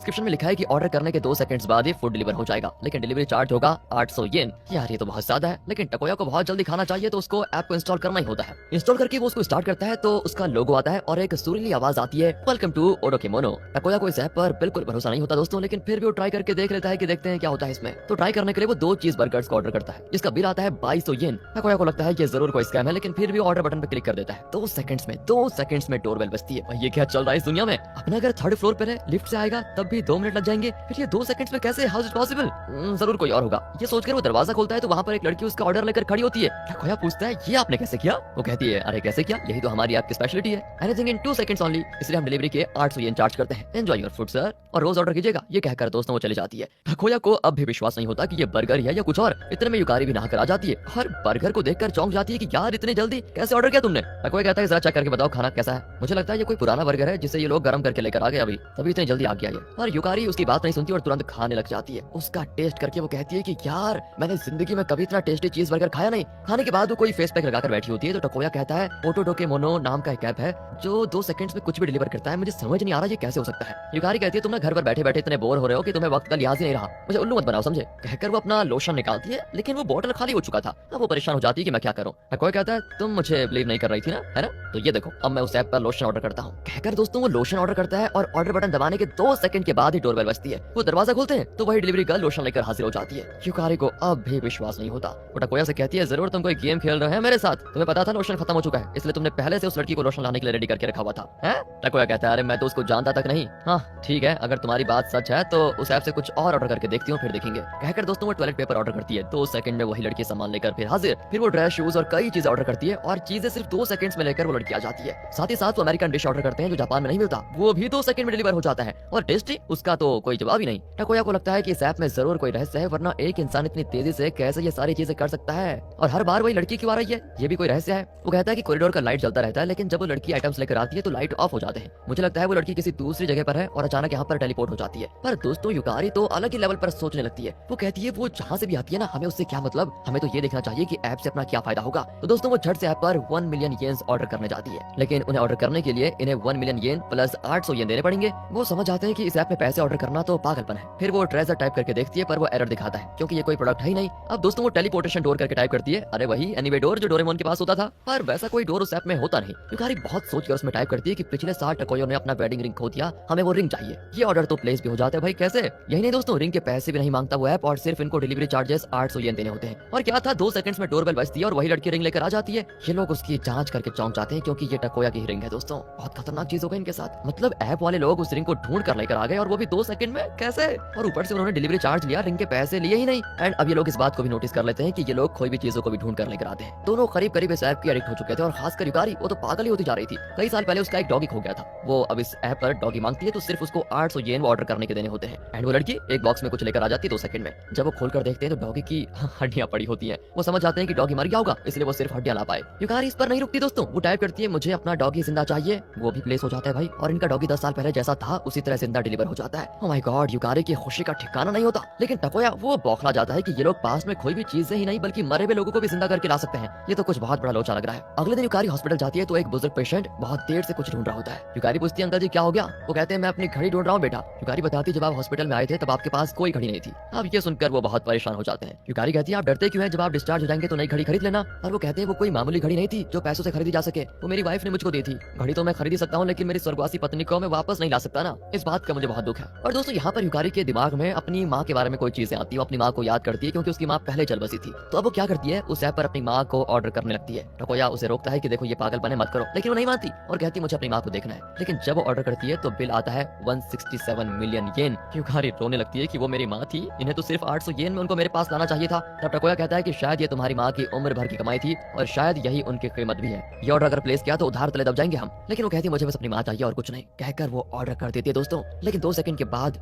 Description में लिखा है कि ऑर्डर करने के 2 सेकंड्स बाद ही फूड डिलीवर हो जाएगा, लेकिन डिलीवरी चार्ज होगा 800 येन। यार ये तो बहुत ज्यादा है, लेकिन टकोया को बहुत जल्दी खाना चाहिए तो उसको ऐप को इंस्टॉल करना ही होता है। इंस्टॉल करके वो उसको स्टार्ट करता है तो उसका लोगो आता है और एक सुरीली आवाज आती है, वेलकम टू ओडोकेमोनो। टकोया को इस ऐप पर बिल्कुल भरोसा नहीं होता दोस्तों, लेकिन फिर भी वो ट्राई करके देख लेता है कि देखते हैं क्या होता है इसमें। तो ट्राई करने के लिए वो 2 चीज बर्गर्स का ऑर्डर करता है, जिसका बिल आता है 2200 येन। टकोया को लगता है कि जरूर कोई स्कैम है, लेकिन फिर भी ऑर्डर बटन पर क्लिक कर देता है। 2 सेकंड्स में डोरबेल बजती है। भाई ये क्या चल रहा है इस दुनिया में? अपना घर 3rd फ्लोर पर है, लिफ्ट से आएगा तब भी 2 मिनट लग जाएंगे, फिर ये 2 सेकंड्स में कैसे? How is it possible? जरूर कोई और होगा। ये सोचकर वो दरवाजा खोलता है तो वहाँ पर एक लड़की उसका ऑर्डर लेकर खड़ी होती है। टकोया पूछता है ये आपने कैसे किया? वो कहती है अरे कैसे किया, यही तो हमारी ऐप की स्पेशलिटी है, एनीथिंग इन 2 सेकंड्स ओनली, इसलिए हम डिलीवरी के 800 येन चार्ज करते हैं। एंजॉय योर फूड सर, और रोज ऑर्डर कीजिएगा। ये कहकर दोस्तों वो चली जाती है। टकोया को अब भी विश्वास नहीं होता कि ये बर्गर है या कुछ और। इतने में युकारी भी नहाकर आ जाती है। हर बर्गर को देखकर चौंक जाती है कि यार इतने जल्दी कैसे ऑर्डर किया तुमने? टकोया कहता है जरा चेक करके बताओ खाना कैसा है। मुझे लगता है ये कोई पुराना बर्गर है जिसे ये लोग गर्म करके लेकर आ गए अभी, तभी इतनी जल्दी आ गया ये। और युकारी उसकी बात नहीं सुनती और तुरंत खाने लग जाती है। उसका टेस्ट करके वो कहती है कि यार मैंने जिंदगी में कभी इतना टेस्टी चीज बर्गर खाया नहीं। खाने के बाद वो कोई फेस पैक लगाकर बैठी होती है तो टकोया कहता है ओटोडोकेमोनो नाम का एक ऐप है जो 2 सेकंड्स में कुछ भी डिलीवर करता है। मुझे समझ नहीं आ रहा ये कैसे हो सकता है। युकारी कहती है तुम ना घर पर बैठे बैठे इतने बोर हो रहे हो कि तुम्हें वक्त का लिहाज ही नहीं रहा, मुझे उल्लू मत बनाओ समझे। कहकर वो अपना लोशन निकालती है, लेकिन वो बोतल खाली हो चुका था। अब वो परेशान हो जाती है कि मैं क्या करूं। टकोया कहता है तुम मुझे बिलीव नहीं कर रही थी ना, है ना? तो ये देखो अब मैं उस ऐप पर लोशन ऑर्डर करता हूँ। कहकर दोस्तों वो लोशन ऑर्डर करता है और ऑर्डर बटन दबाने के 2 सेकंड के बाद ही डोरबेल बजती है। वो दरवाजा खोलते हैं तो वही डिलीवरी गर्ल लोशन लेकर हाजिर हो जाती है। युकारी को अब भी विश्वास नहीं होता। वो टकोया से कहती है जरूर तुम कोई गेम खेल रहे हैं मेरे साथ, तुम्हें पता था लोशन खत्म हो चुका है, इसलिए तुमने पहले से उस लड़की को लोशन लाने के लिए रेडी करके रखा हुआ था, हैं? टकोया कहता है अरे मैं तो उसको जानता तक नहीं। हाँ ठीक है, अगर तुम्हारी बात सच है तो उस ऐप से कुछ और ऑर्डर करके देखती हूँ फिर देखेंगे। कहकर दोस्तों वो टॉयलेट पेपर ऑर्डर करती है। 2 सेकंड में वही लड़की सामान लेकर फिर हाजिर। फिर वो ड्रेस शूज और कई चीजें ऑर्डर करती है और चीजें सिर्फ 2 सेकंड्स में लेकर वो लड़की आ जाती है। साथ ही साथ वो अमेरिकन डिश ऑर्डर करते हैं जो जापान में नहीं मिलता, वो भी 2 सेकंड में डिलीवर हो जाता है। और टेस्टी उसका तो कोई जवाब ही नहीं। टकोया को लगता है कि इस ऐप में जरूर कोई रहस्य है, वरना एक इंसान इतनी तेजी से कैसे ये सारी चीजें कर सकता है और हर बार वही लड़की क्यों आ रही है, ये भी कोई रहस्य है। वो कहता है कि कॉरिडोर का लाइट जलता रहता है, लेकिन जब वो लड़की आइटम्स लेकर आती है तो लाइट ऑफ हो जाते हैं। मुझे लगता है वो लड़की किसी दूसरी जगह पर है और अचानक यहाँ पर टेलीपोर्ट हो जाती है। पर दोस्तों युकारी तो अलग ही लेवल पर सोचने लगती है। वो कहती है वो जहाँ से भी आती है ना, हमें उससे क्या मतलब, हमें तो ये देखना चाहिए कि ऐप से अपना क्या फायदा होगा। तो दोस्तों वो झट से ऐप पर 1 मिलियन येन्स ऑर्डर करने जाती है, लेकिन उन्हें ऑर्डर करने के लिए इन्हें 1 मिलियन येन प्लस 800 येन देने पड़ेंगे। वो समझ जाते हैं कि इस ऐप में पैसे ऑर्डर करना तो पागलपन है। फिर वो ट्रेजर टाइप करके देखती है पर वो एरर दिखाता है क्योंकि ये कोई प्रोडक्ट है ही नहीं। अब दोस्तों वो टेलीपोर्टेशन डोर करके टाइप करती है, अरे वही एनीवे डोर जो डोरेमोन के पास होता था, पर वैसा कोई डोर उस ऐप में होता नहीं। युकारी बहुत सोचकर उसमें टाइप करती है कि पिछले साल टकोया ने अपना वेडिंग रिंग खो दिया, हमें वो रिंग चाहिए। ये ऑर्डर तो प्लेस भी हो जाता है भाई, कैसे? यही नहीं दोस्तों, रिंग के पैसे भी नहीं मांगता वो ऐप और सिर्फ इनको डिलीवरी चार्जेस 800 येन देने होते हैं। और क्या था, 2 सेकंड्स में डोरबेल बजती है और वही लड़की रिंग लेकर आ जाती है। ये लोग उसकी जांच करके चौंक जाते हैं क्योंकि ये टकोया की रिंग है दोस्तों। बहुत खतरनाक चीज हो गई इनके साथ, मतलब ऐप वाले लोग उस रिंग को ढूंढ कर लेकर आ गए और वो भी 2 सेकंड में, कैसे? और ऊपर से उन्होंने डिलीवरी चार्ज लिया, रिंग के पैसे लिए ही नहीं। एंड अब ये लोग इस बात को भी नोटिस कर लेते हैं कि ये लोग कोई भी चीजों को भी ढूंढ कर लेकर आते हैं। दोनों करीब करीब इस ऐप की एडिक्ट हो चुके थे और खासकर युकारी, वो तो पागल ही होती जा रही थी। कई साल पहले उसका एक डॉगी खो गया था। वो अब इस ऐप पर डॉगी मांगती है तो सिर्फ उसको 800 येन ऑर्डर करने के देने होते हैं। एंड वो लड़की एक बॉक्स में कुछ लेकर आ जाती है 2 सेकंड में। जब वो खोलकर देखते हैं तो डॉगी की हड्डियां पड़ी होती हैं। वो समझ जाते हैं कि डॉगी मर गया होगा, इसलिए वो सिर्फ हड्डियां ला पाए। युकारी इस पर नहीं रुकती दोस्तों, वो टाइप करती है मुझे अपना डॉगी जिंदा चाहिए। वो भी प्लेस हो जाता है भाई और इनका डॉगी 10 साल पहले जैसा था उसी तरह जिंदा डिलीवर हो जाता है। ओह माय गॉड, युकारी की खुशी का ठिकाना नहीं होता। लेकिन टकोया वो बौखला जाता है कि ये लोग पास में कोई भी चीजें ही नहीं बल्कि मरे हुए लोगों को भी जिंदा करके ला सकते हैं। ये तो कुछ बहुत बड़ा लोचा लग रहा है। अगले दिन युकारी हॉस्पिटल जाती है तो एक बुजुर्ग पेशेंट बहुत देर से कुछ ढूंढ रहा होता है। युकारी पूछती है अंकल जी क्या हो गया? वो कहते हैं मैं अपनी घड़ी ढूंढ रहा हूँ बेटा। युकारी बताती है जब आप हॉस्पिटल में आए थे तब आपके पास कोई घड़ी नहीं थी। अब ये सुनकर वो बहुत परेशान हो जाते हैं। युकारी कहती है आप डरते क्यों हैं, जब आप डिस्चार्ज हो जाएंगे तो नई घड़ी खरीद लेना। और वो कहते हैं वो कोई मामूली घड़ी नहीं थी जो पैसों से खरीदी जा सके, वो मेरी वाइफ ने मुझको दी थी। घड़ी तो मैं खरीद सकता हूँ लेकिन मेरी स्वर्गवासी पत्नी को मैं वापस नहीं ला सकता ना, इस बात का मुझे बहुत दुख है। और दोस्तों यहाँ पर युकारी के दिमाग में अपनी माँ के बारे में कोई चीजें आती है। वो अपनी माँ को याद करती है क्योंकि उसकी माँ पहले चल बसी थी। तो अब वो क्या करती है, उस ऐप पर अपनी माँ को ऑर्डर करने लगती है। टकोया उसे रोकता है कि देखो ये पागलपन है मत करो, लेकिन वो नहीं मानती और कहती मुझे अपनी माँ को देखना है। लेकिन जब वो ऑर्डर करती है तो बिल आता है 167 मिलियन येन। युकारी रोने लगती है कि वो मेरी माँ थी, इन्हें तो सिर्फ 800 येन में उनको मेरे पास लाना चाहिए था। तब टकोया कहता है कि शायद ये तुम्हारी माँ की उम्र भर की कमाई थी और शायद यही उनकी कीमत भी है। ये ऑर्डर अगर प्लेस किया तो उधार तले दब जाएंगे हम। लेकिन वो कहती है मुझे बस अपनी माँ चाहिए और कुछ नहीं, कहकर वो ऑर्डर कर देती है दोस्तों। लेकिन 2 सेकंड के बाद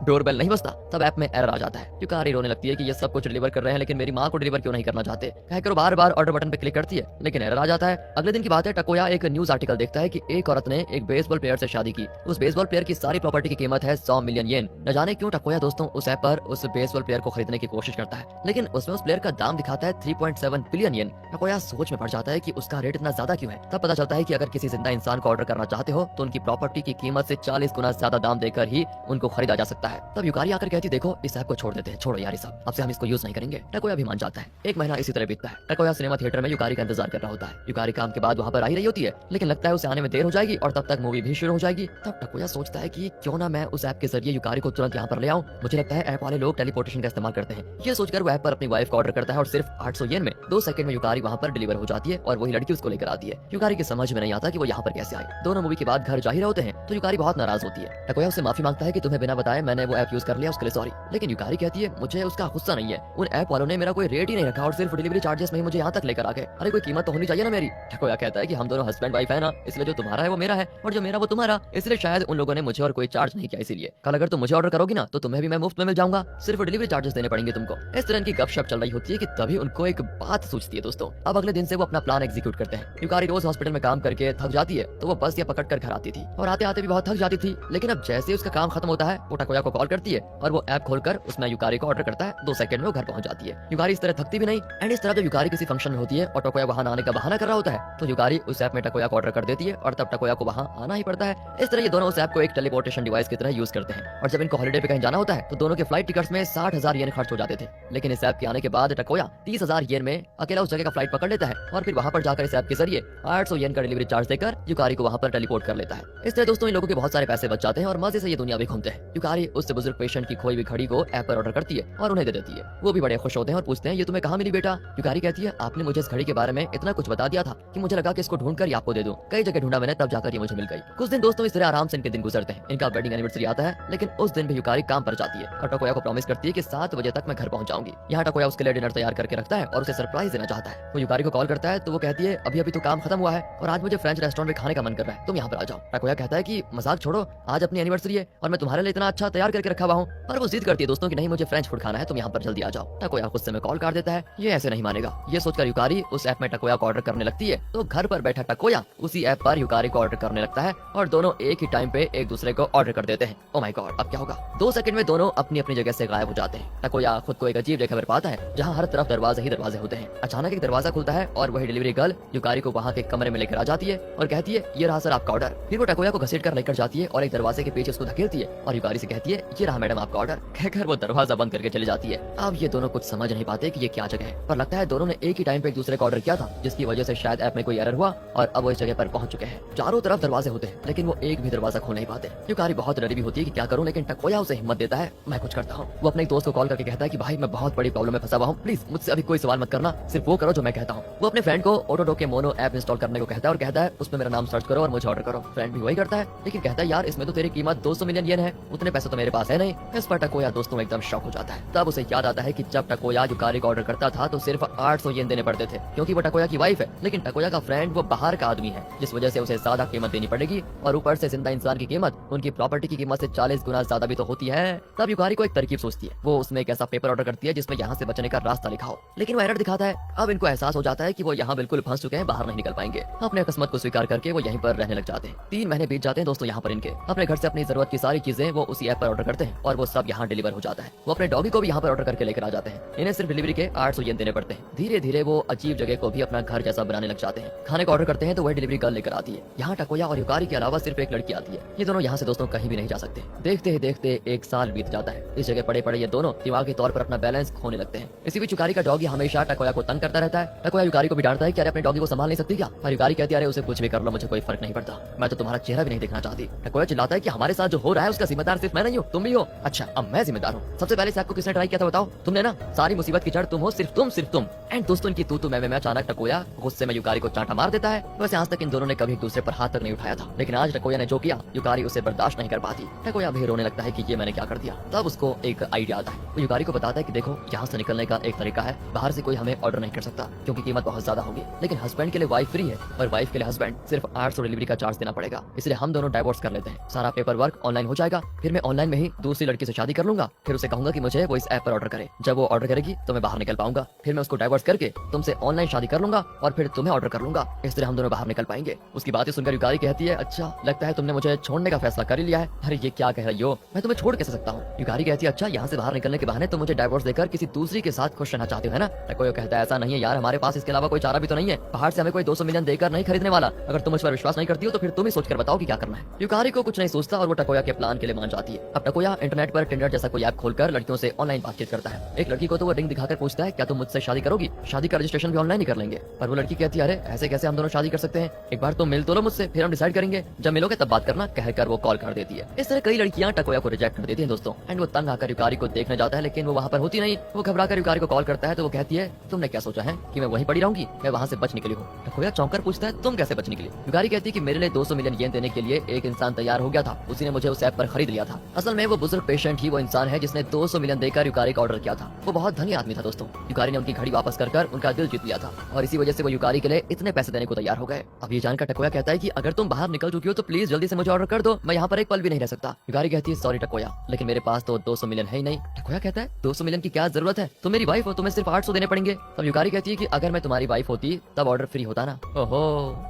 डोरबेल नहीं बजता, तब ऐप में एरर आ जाता है। युकारी रोने लगती है कि ये सब कुछ डिलीवर कर रहे हैं लेकिन मेरी माँ को डिलीवर क्यों नहीं करना चाहते। कहकर बार बार ऑर्डर बटन पे क्लिक करती है लेकिन एरर आ जाता है। अगले दिन की बात है, टकोया एक न्यूज आर्टिकल देखता है कि एक औरत ने एक बेसबॉल प्लेयर से शादी की। उस बेसबॉल प्लेयर की सारी प्रॉपर्टी की कीमत है 100 मिलियन येन। न जाने क्यों टकोया दोस्तों उस ऐप पर उस बेसबॉल प्लेयर को खरीदने की कोशिश करता है, लेकिन उसमें उस प्लेयर का दाम दिखाता है 3.7 बिलियन येन। टकोया सोच में पड़ जाता है कि उसका रेट इतना ज्यादा क्यों है। तब पता चलता है कि अगर किसी जिंदा इंसान को ऑर्डर करना चाहते हो तो उनकी प्रॉपर्टी की कीमत से 40 गुना ज्यादा दाम देकर कर ही उनको खरीदा जा सकता है। तब युकारी आकर कहती देखो इस ऐप को छोड़ देते हैं, छोड़ो यार ये सब, अब से हम इसको यूज नहीं करेंगे। टकोया भी मान जाता है। एक महीना इसी तरह बीतता है। टकोया सिनेमा थिएटर में युकारी का इंतजार कर रहा होता है। युकारी काम के बाद वहाँ पर आ ही रही होती है, लेकिन लगता है उसे आने में देर हो जाएगी और तब तक मूवी भी शुरू हो जाएगी। तब टकोया सोचता है कि क्यों ना मैं उस ऐप के जरिए युकारी को तुरंत यहाँ पर ले आऊं। मुझे लगता है ऐप वाले लोग टेलीपोर्टेशन का इस्तेमाल करते हैं। ये सोचकर वो ऐप पर अपनी वाइफ को ऑर्डर करता है और सिर्फ 800 येन में 2 सेकंड में युकारी वहाँ पर डिलीवर हो जाती है और वही लड़की उसको लेकर आती है। युकारी की समझ में नहीं आता कि वो यहाँ पर कैसे आए। दोनों मूवी के बाद घर जा ही रहे होते हैं तो युकारी बहुत नाराज होती है। टकोया उससे माफी मांगता है कि तुम्हें बिना बताए मैंने वो ऐप यूज कर लिया, उसके लिए सॉरी। लेकिन युकारी कहती है मुझे उसका गुस्सा नहीं है, उन ऐप वालों ने मेरा कोई रेट ही नहीं रखा और सिर्फ डिलीवरी चार्जेस में ही मुझे यहाँ तक लेकर आ गए। अरे कोई कीमत तो होनी चाहिए ना मेरी। टकोया कहता है कि हम दोनों हस्बैंड वाइफ है ना, इसलिए जो तुम्हारा है वो मेरा है और जो मेरा वो तुम्हारा, इसलिए शायद उन लोगों ने मुझे और कोई चार्ज नहीं किया। इसीलिए कल अगर तुम मुझे ऑर्डर करोगी ना तो तुम्हें भी मैं मुफ्त में मिल जाऊंगा, सिर्फ डिलीवरी चार्जेस देने पड़ेंगे तुमको। इस तरह की गपशप चल रही होती है कि तभी उनको एक बात सूझती है दोस्तों। अब अगले दिन से वो अपना प्लान एग्जीक्यूट करते हैं। युकारी रोज हॉस्पिटल में काम करके थक जाती है तो वो बस या पकड़ कर घर आती थी और आते आते भी बहुत थक जाती थी। लेकिन अब जैसे उसका काम खत्म होता है वो टकोया को कॉल करती है और वो ऐप खोलकर उसमें युकारी को ऑर्डर करता है। 2 सेकंड में वो घर पहुंच जाती है। युकारी इस तरह थकती भी नहीं। एंड इस तरह जब युकारी किसी फंक्शन में होती है और टकोया वहां आने का बहाना कर रहा होता है तो युकारी उस ऐप में टकोया को ऑर्डर कर देती है और तब टकोया को वहां आना ही पड़ता है। इस तरह ये दोनों उस ऐप को एक टेलीपोर्टेशन डिवाइस की तरह यूज करते हैं और जब इनको हॉलिडे पे कहीं जाना होता है तो दोनों के फ्लाइट टिकट्स में 60,000 येन खर्च हो जाते थे। लेकिन इस ऐप के आने के बाद टकोया 30,000 येन में अकेला उस जगह का फ्लाइट पकड़ लेता है और फिर वहां पर जाकर इस ऐप के जरिए 800 येन का डिलीवरी चार्ज देकर युकारी को वहां पर टेलीपोर्ट कर लेता है। इस तरह दोस्तों इन लोगों के बहुत सारे पैसे बच जाते हैं और मजे से ये दुनिया भी घूमते हैं। युकारी उससे बुजुर्ग पेशेंट की खोई हुई घड़ी को ऐप पर ऑर्डर करती है और उन्हें दे देती है। वो भी बड़े खुश होते हैं और पूछते हैं ये तुम्हें कहाँ मिली बेटा। युकारी कहती है आपने मुझे इस घड़ी के बारे में इतना कुछ बता दिया था कि मुझे लगा कि इसको ढूंढकर ही आपको दे दूं। कई जगह ढूंढा मैंने तब जाकर ये मुझे मिल गई। कुछ दिन दोस्तों इस तरह आराम से इनके दिन गुजरते हैं। इनका वेडिंग एनिवर्सरी आता है लेकिन उस दिन भी युकारी काम पर जाती है और टकोया को प्रॉमिस करती है कि 7 बजे तक मैं घर पहुंच जाऊंगी। यहाँ टकोया उसके लिए डिनर तैयार करके रखता है और उसे सरप्राइज देना चाहता है। वो युकारी को कॉल करता है तो वो कहती है अभी अभी तो काम खत्म हुआ है और आज मुझे फ्रेंच रेस्टोरेंट में खाने का मन कर रहा है, तुम यहाँ पर आ जाओ। टकोया कहता है कि मजाक छोड़ो, आज अपनी एनिवर्सरी है और मैं तुम्हारे लिए इतना अच्छा तैयार करके रखा हुआ हूँ। और वो जिद करती है दोस्तों कि नहीं मुझे फ्रेंच फूड खाना है, तुम यहाँ पर जल्दी आ जाओ। टकोया गुस्से में कॉल काट देता है, ये ऐसे नहीं मानेगा। ये सोचकर युकारी उस ऐप में टकोया को ऑर्डर करने लगती है तो घर पर बैठा टकोया उसी ऐप पर युकारी को ऑर्डर करने लगता है और दोनों एक ही टाइम पे एक दूसरे को ऑर्डर कर देते हैं। ओ माय गॉड, अब क्या होगा। 2 सेकंड में दोनों अपनी अपनी जगह से गायब हो जाते हैं। टकोया खुद को एक अजीब जगह पर पाता है जहाँ हर तरफ दरवाजे ही दरवाजे होते हैं। अचानक एक दरवाजा खुलता है और वही डिलीवरी गर्ल युकारी को वहाँ के कमरे में लेकर आ जाती है और कहती है ये रहा सर आपका ऑर्डर। फिर वो टकोया को घसीट कर लेकर जाती है और एक दरवाजे के पीछे उसको धकेलती है और युकारी से कहती है ये रहा मैडम आपका ऑर्डर। कहकर वो दरवाजा बंद करके चली जाती है। अब ये दोनों कुछ समझ नहीं पाते कि ये क्या जगह है, पर लगता है दोनों ने एक ही टाइम पे एक दूसरे का ऑर्डर किया था जिसकी वजह से शायद ऐप में कोई एरर हुआ और अब वो इस जगह पर पहुंच चुके हैं। चारों तरफ दरवाजे होते हैं लेकिन वो एक भी दरवाजा खोल नहीं पाते। युकारी बहुत डरी भी होती है कि क्या करूं, लेकिन टकोया उसे हिम्मत देता है मैं कुछ करता हूँ। वो अपने एक दोस्त को कॉल करके कहता है कि भाई मैं बहुत बड़ी प्रॉब्लम में फंसा हुआ हूँ, प्लीज मुझसे अभी कोई सवाल मत करना, सिर्फ वो करो जो मैं कहता हूँ। वो अपने फ्रेंड को ऑटोडो के मोनो ऐप इंस्टॉल करने को कहता है और कहता है उसमें मेरा नाम सर्च करो और मुझे ऑर्डर करो। फ्रेंड भी वही करता है लेकिन कहता है यार इसमें तो तेरी कीमत 200 मिलियन येन है, उतने पैसे तो मेरे पास है नहीं। इस पर टकोया दोस्तों एकदम शॉक हो जाता है। तब उसे याद आता है कि जब टकोया युकारी को ऑर्डर करता था तो सिर्फ 800 येन देने पड़ते थे क्योंकि वो टकोया की वाइफ है, लेकिन टकोया का फ्रेंड वो बाहर का आदमी है जिस वजह से उसे ज्यादा कीमत देनी पड़ेगी और ऊपर से जिंदा इंसान की कीमत उनकी प्रॉपर्टी की कीमत से 40 गुना ज्यादा भी तो होती है। तब युकारी को एक तरकीब सोचती है। वो उसमें एक ऐसा पेपर ऑर्डर करती है जिसमें यहाँ से बचने का रास्ता लिखा हो, लेकिन वो एरर दिखाता है। अब इनको एहसास हो जाता है कि वो यहाँ बिल्कुल फंस चुके हैं, बाहर नहीं निकल पाएंगे। अपने किस्मत को स्वीकार करके वो यहीं पर रहने लग जाते हैं। 3 महीने बीत जाते हैं दोस्तों यहाँ पर इनके। अपने घर से अपनी जरूरत की सारी चीजें वो उसी ऐप पर ऑर्डर करते हैं और वो सब यहाँ डिलीवर हो जाता है। वो अपने डॉगी को भी यहाँ पर ऑर्डर करके लेकर आ जाते हैं। इन्हें सिर्फ डिलीवरी के 800 येन देने पड़ते हैं। धीरे धीरे वो अजीब जगह को भी अपना घर जैसा बनाने लग जाते हैं। खाने को ऑर्डर करते हैं तो वही डिलीवरी गर्ल लेकर आती है। यहाँ टकोया और युकारी के अलावा सिर्फ एक लड़की आती है। ये दोनों यहाँ से दोस्तों कहीं भी नहीं जा सकते। देखते ही देखते 1 साल बीत जाता है। इस जगह पड़े पड़े ये दोनों दिमागी तौर पर अपना बैलेंस खोने लगते हैं। इसी बीच युकारी का डॉगी हमेशा टकोया को तंग करता रहता है। टकोया युकारी को भी डांटता है कि अरे अपने डॉगी को संभाल नहीं सकती क्या। और युकारी कहती है अरे उसे कुछ भी कर लो, मुझे कोई फर्क नहीं पड़ता, मैं तो तुम्हारा चेहरा भी नहीं देखना चाहती। टकोया चिल्लाता है कि हमारे साथ जो हो रहा है उसका जिम्मेदार सिर्फ मैं नहीं हूँ, तुम भी हो। अच्छा अब मैं जिम्मेदार हूँ। सबसे पहले आपको किसने ट्राई किया था बताओ, तुमने ना। सारी मुसीबत की जड़ तुम हो, सिर्फ तुम। एंड दोस्तों इनकी तू मैं अचानक टकोया गुस्से में युकारी को चांटा मार देता है। वैसे आज तक इन दोनों ने कभी एक दूसरे पर हाथ तक नहीं उठाया था, लेकिन आज टकोया ने जो किया युकारी उसे बर्दाश्त नहीं कर पाती। टकोया भी रोने लगता है कि ये मैंने क्या कर दिया। तब उसको एक आइडिया आता है। वो युकारी को बताता है कि देखो यहाँ से निकलने का एक तरीका है, बाहर से कोई हमें ऑर्डर नहीं कर सकता क्योंकि कीमत बहुत ज्यादा होगी, लेकिन हस्बैंड के लिए वाइफ फ्री है और वाइफ के लिए हस्बैंड सिर्फ 800 डिलीवरी का चार्ज देना पड़ेगा। इसलिए हम दोनों डाइवोर्स कर लेते हैं, सारा पेपर वर्क ऑनलाइन हो जाएगा, फिर मैं ऑनलाइन में ही दूसरी लड़की से शादी कर लूंगा, फिर उसे कहूंगा कि मुझे वो इस ऐप पर ऑर्डर करे। जब वो ऑर्डर करेगी तो मैं बाहर निकल पाऊंगा, फिर मैं उसको डाइवोर्स करके तुमसे ऑनलाइन शादी कर लूंगा और फिर तुम्हें ऑर्डर कर लूंगा। इस तरह हम दोनों बाहर निकल पाएंगे। उसकी बातें सुनकर युकारी कहती है अच्छा लगता है तुमने मुझे छोड़ने का फैसला कर ही लिया है। अरे ये क्या कह रही हो, मैं तुम्हें छोड़ कैसे सकता हूँ। युकारी कहती है अच्छा यहाँ से बाहर निकलने के बहाने तुम मुझे डाइवोर्स देकर किसी दूसरी के साथ खुश रहना चाहते हो है ना। टकोया कहता है ऐसा नहीं है यार, हमारे पास इसके अलावा कोई चारा भी तो नहीं है, बाहर से हमें कोई 200 मिलियन देकर नहीं खरीदने वाला। अगर तुम इस पर विश्वास नहीं करती हो तो फिर तुम ही सोचकर बताओ कि क्या करना है। युकारी को कुछ नहीं सोचता और वो टकोया के प्लान के लिए मान जाती है। अब टकोया इंटरनेट पर टिंडर जैसा कोई ऐप खोलकर लड़कियों से ऑनलाइन बातचीत करता है। एक लड़की को तो वो रिंग दिखाकर पूछता है क्या तुम मुझसे शादी करोगी, शादी का रजिस्ट्रेशन भी ऑनलाइन ही कर लेंगे। पर वो लड़की कहती है अरे ऐसे कैसे हम दोनों शादी कर सकते हैं, एक बार तो मिल तो लो मुझसे, फिर हम डिसाइड करेंगे, जब मिलोगे तब बात करना, कहकर वो कॉल कर देती है। इस तरह कई लड़कियां टकोया को रिजेक्ट कर देती हैं दोस्तों। एंड वो तंग आकर युकारी को देखने जाता है, लेकिन वो वहाँ पर होती नहीं। वो घबराकर युकारी को कॉल करता है तो वो कहती है तुमने क्या सोचा है कि मैं वहीं पड़ी रहूंगी, मैं वहाँ से बच निकली हूँ। टकोया चौंकर पूछता है तुम कैसे बच निकली। युकारी कहती है कि मेरे लिए 200 मिलियन येन देने के लिए एक इंसान तैयार हो गया था, उसी ने मुझे उस ऐप पर खरीद लिया था। असल में वो बुजुर्ग पेशेंट ही वो इंसान है जिसने 200 मिलियन देकर युकारी का ऑर्डर किया था। वो बहुत धनी आदमी था दोस्तों। युकारी ने उनकी घड़ी वापस कर उनका दिल जीत लिया था और इसी वजह से वो युकारी के लिए इतने पैसे देने को तैयार हो गए। अब ये जानकर टकोया कहता है कि अगर तुम बाहर निकल चुकी हो तो प्लीज जल्दी से मुझे ऑर्डर कर दो, मैं यहाँ पर एक पल भी नहीं रह सकता। युकारी कहती है सॉरी टकोया, लेकिन मेरे पास तो 200 मिलियन है ही नहीं। टकोया कहता है 200 मिलियन की क्या जरूरत है, तुम मेरी वाइफ हो, तुम्हें सिर्फ 800 देने पड़ेंगे। तब युकारी कहती है कि अगर मैं तुम्हारी वाइफ होती तब ऑर्डर फ्री होता ना। ओहो,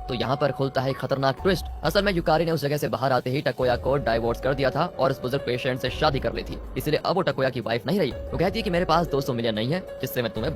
तो यहाँ पर खुलता है एक खतरनाक ट्विस्ट। असल में युकारी ने उस जगह से बाहर आते ही टकोया को डाइवोर्स कर दिया था और उस बुजुर्ग पेशेंट से शादी कर ली थी, इसलिए अब वो टकोया की वाइफ नहीं रही। वो कहती है कि मेरे पास 200 मिलियन नहीं है जिससे मैं तुम्हें